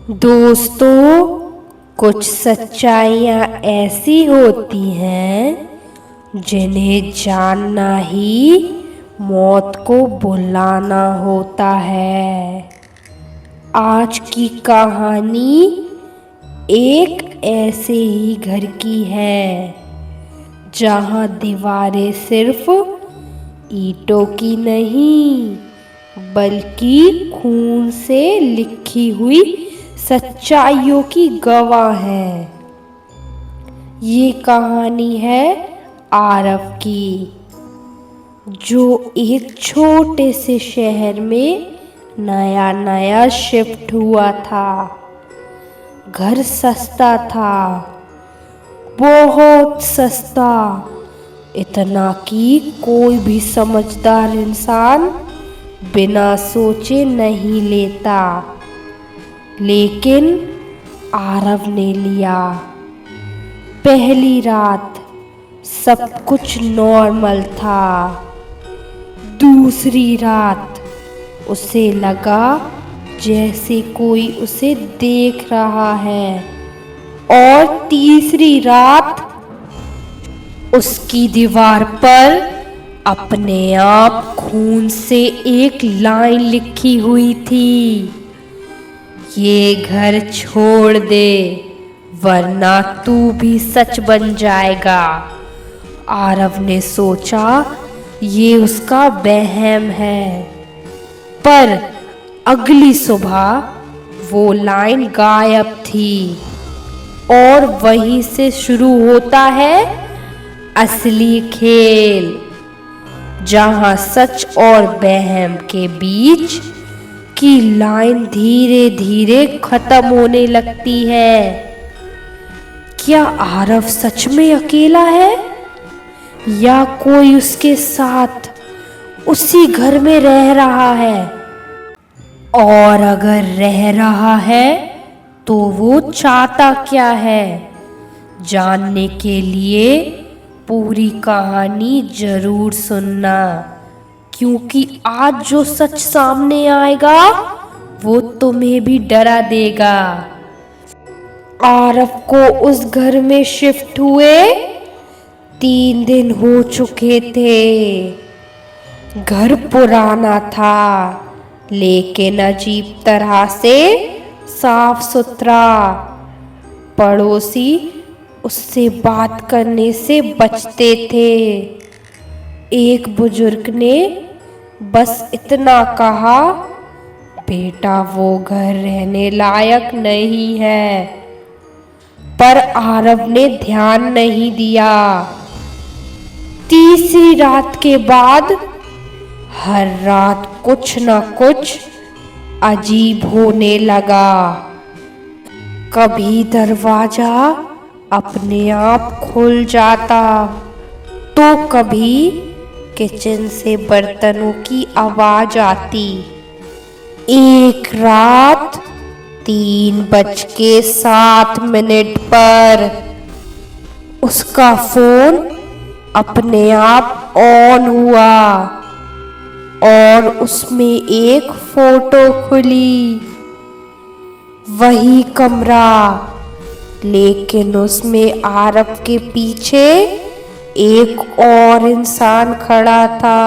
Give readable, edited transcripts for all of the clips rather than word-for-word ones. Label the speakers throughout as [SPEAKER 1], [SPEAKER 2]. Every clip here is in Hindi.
[SPEAKER 1] दोस्तों, कुछ सच्चाइयाँ ऐसी होती हैं जिन्हें जानना ही मौत को बुलाना होता है। आज की कहानी एक ऐसे ही घर की है जहाँ दीवारें सिर्फ ईंटों की नहीं बल्कि खून से लिखी हुई सच्चाइयों की गवाह है। ये कहानी है आरव की, जो एक छोटे से शहर में नया नया शिफ्ट हुआ था। घर सस्ता था, बहुत सस्ता, इतना कि कोई भी समझदार इंसान बिना सोचे नहीं लेता, लेकिन आरव ने लिया। पहली रात सब कुछ नॉर्मल था। दूसरी रात उसे लगा जैसे कोई उसे देख रहा है, और तीसरी रात उसकी दीवार पर अपने आप खून से एक लाइन लिखी हुई थी, ये घर छोड़ दे वरना तू भी सच बन जाएगा। आरव ने सोचा ये उसका वहम है, पर अगली सुबह वो लाइन गायब थी। और वहीं से शुरू होता है असली खेल, जहां सच और वहम के बीच की लाइन धीरे धीरे खत्म होने लगती है। क्या आरव सच में अकेला है, या कोई उसके साथ उसी घर में रह रहा है? और अगर रह रहा है तो वो चाहता क्या है? जानने के लिए पूरी कहानी जरूर सुनना, क्योंकि आज जो सच सामने आएगा वो तुम्हें भी डरा देगा। आरव को उस घर में शिफ्ट हुए 3 दिन हो चुके थे। घर पुराना था, लेकिन अजीब तरह से साफ सुथरा। पड़ोसी उससे बात करने से बचते थे। एक बुजुर्ग ने बस इतना कहा, बेटा वो घर रहने लायक नहीं है। पर आरव ने ध्यान नहीं दिया। तीसरी रात के बाद हर रात कुछ न कुछ अजीब होने लगा। कभी दरवाजा अपने आप खुल जाता, तो कभी किचन से बर्तनों की आवाज आती। एक रात 3:07 पर उसका फोन अपने आप ऑन हुआ और उसमें एक फोटो खुली। वही कमरा, लेकिन उसमें आरव के पीछे एक और इंसान खड़ा था।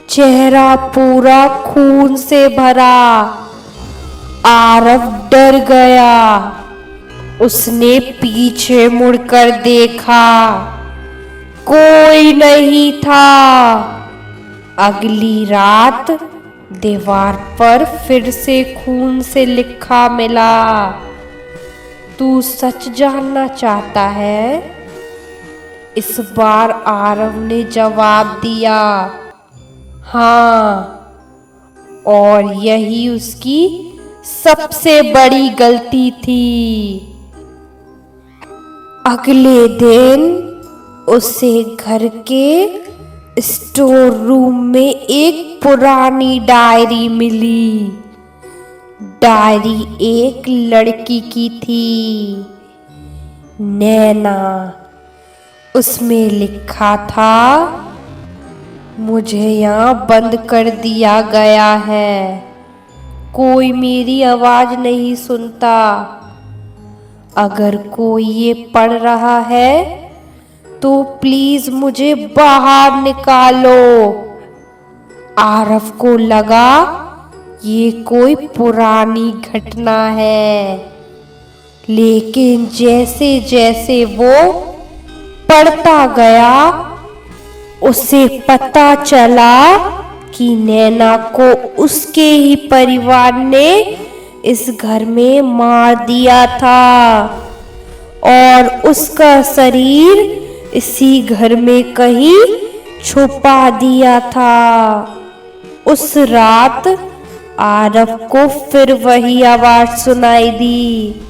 [SPEAKER 1] चेहरा पूरा खून से भरा। आरव डर गया। उसने पीछे मुड़कर देखा, कोई नहीं था। अगली रात दीवार पर फिर से खून से लिखा मिला, तू सच जानना चाहता है? इस बार आरव ने जवाब दिया, हाँ। और यही उसकी सबसे बड़ी गलती थी। अगले दिन उसे घर के स्टोर रूम में एक पुरानी डायरी मिली। डायरी एक लड़की की थी, नैना। उसमें लिखा था, मुझे यहाँ बंद कर दिया गया है। कोई मेरी आवाज नहीं सुनता। अगर कोई ये पढ़ रहा है तो प्लीज मुझे बाहर निकालो। आरव को लगा ये कोई पुरानी घटना है, लेकिन जैसे जैसे वो पढ़ता गया उसे पता चला कि नैना को उसके ही परिवार ने इस घर में मार दिया था और उसका शरीर इसी घर में कहीं छुपा दिया था। उस रात आरव को फिर वही आवाज सुनाई दी,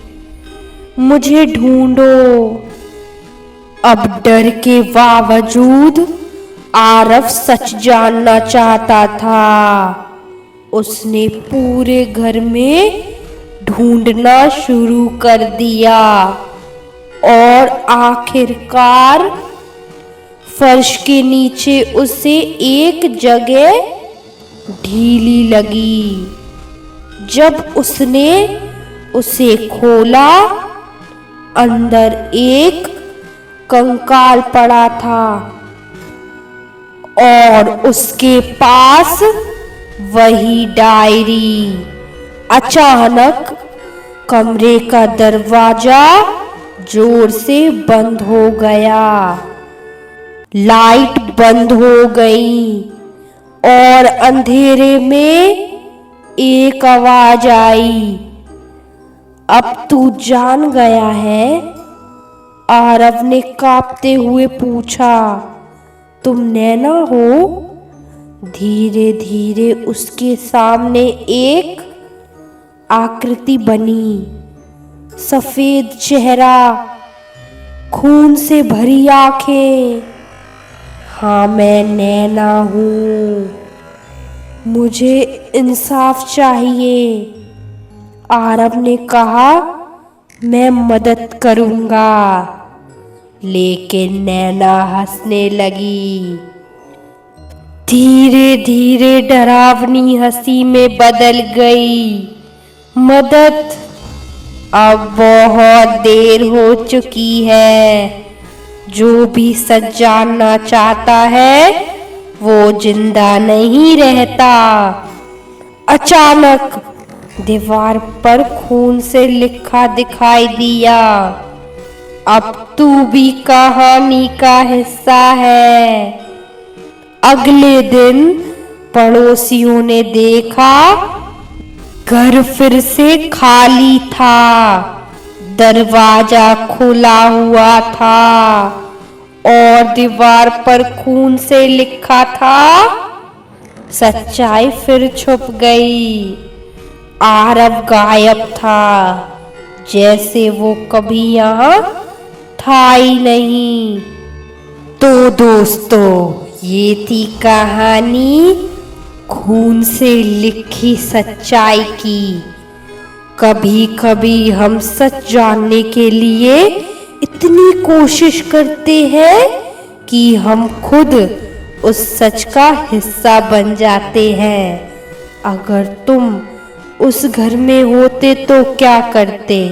[SPEAKER 1] मुझे ढूंढो। अब डर के बावजूद आरव सच जानना चाहता था। उसने पूरे घर में ढूंढना शुरू कर दिया और आखिरकार फर्श के नीचे उसे एक जगह ढीली लगी। जब उसने उसे खोला, अंदर एक कंकाल पड़ा था और उसके पास वही डायरी। अचानक कमरे का दरवाजा जोर से बंद हो गया, लाइट बंद हो गई और अंधेरे में एक आवाज आई, अब तू जान गया है? आरव ने कांपते हुए पूछा, तुम नैना हो? धीरे धीरे उसके सामने एक आकृति बनी, सफेद चेहरा, खून से भरी आंखें। हाँ, मैं नैना हूँ, मुझे इंसाफ चाहिए। आरव ने कहा, मैं मदद करूंगा। लेकिन नैना हंसने लगी, धीरे धीरे डरावनी हंसी में बदल गई। मदद? अब बहुत देर हो चुकी है। जो भी सच जानना चाहता है वो जिंदा नहीं रहता। अचानक दीवार पर खून से लिखा दिखाई दिया, अब तू भी कहानी का हिस्सा है। अगले दिन पड़ोसियों ने देखा घर फिर से खाली था, दरवाजा खुला हुआ था और दीवार पर खून से लिखा था, सच्चाई फिर छुप गई। आरव गायब था, जैसे वो कभी यहाँ था ही नहीं। तो दोस्तों, ये थी कहानी खून से लिखी सच्चाई की। कभी कभी हम सच जानने के लिए इतनी कोशिश करते हैं कि हम खुद उस सच का हिस्सा बन जाते हैं। अगर तुम उस घर में होते तो क्या करते?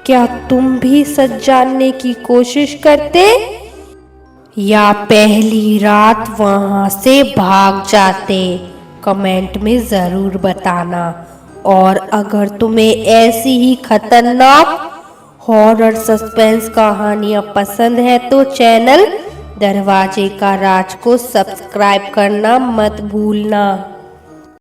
[SPEAKER 1] क्या तुम भी सच जानने की कोशिश करते या पहली रात वहां से भाग जाते? कमेंट में ज़रूर बताना। और अगर तुम्हें ऐसी ही खतरनाक हॉरर सस्पेंस कहानियाँ पसंद है तो चैनल दरवाजे का राज को सब्सक्राइब करना मत भूलना।